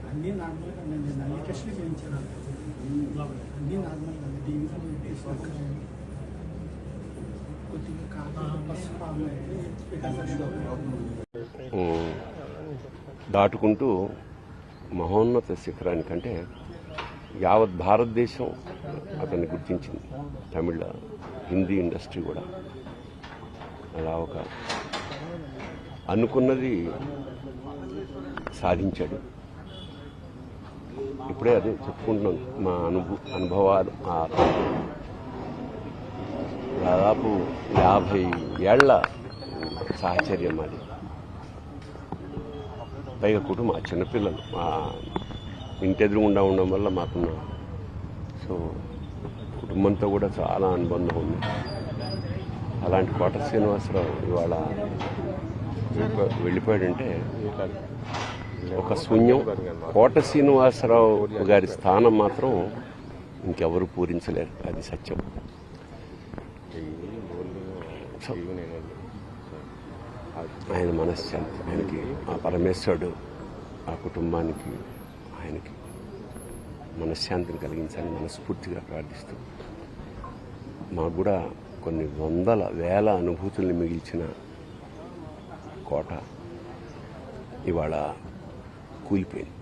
అన్నీ నార్మల్గా నేను అన్ని టెస్టులు చేయించాను. అన్నీ నార్మల్గా టీవీలో కొద్దిగా దాటుకుంటూ మహోన్నత శిఖరానికంటే యావత్ భారతదేశం అతన్ని గుర్తించింది. తమిళ హిందీ ఇండస్ట్రీ కూడా అలా ఒక అనుకున్నది సాధించాడు. ఇప్పుడే అదే చెప్పుకుంటున్నాం, మా అనుభవాలు. దాదాపు 50 ఏళ్ల సాహచర్యం అది. పైగా కుటుంబం, చిన్నపిల్లలు ఇంటి ఎదురుగుండా ఉండడం వల్ల మాకున్న కుటుంబంతో కూడా చాలా అనుబంధం ఉంది. అలాంటి కోట శ్రీనివాసరావు ఇవాళ వెళ్ళిపోయాడంటే ఒక శూన్యం. కోట శ్రీనివాసరావు గారి స్థానం మాత్రం ఇంకెవరు పూరించలేరు, అది సత్యం. ఆయన మనశ్శాంతి, ఆయనకి ఆ పరమేశ్వరుడు ఆ కుటుంబానికి ఆయనకి మనశ్శాంతిని కలిగించాలని మనస్ఫూర్తిగా ప్రార్థిస్తూ, మాకు కూడా కొన్ని వందల వేల అనుభూతుల్ని మిగిల్చిన కోట ఇవాళ కూలిపోయింది.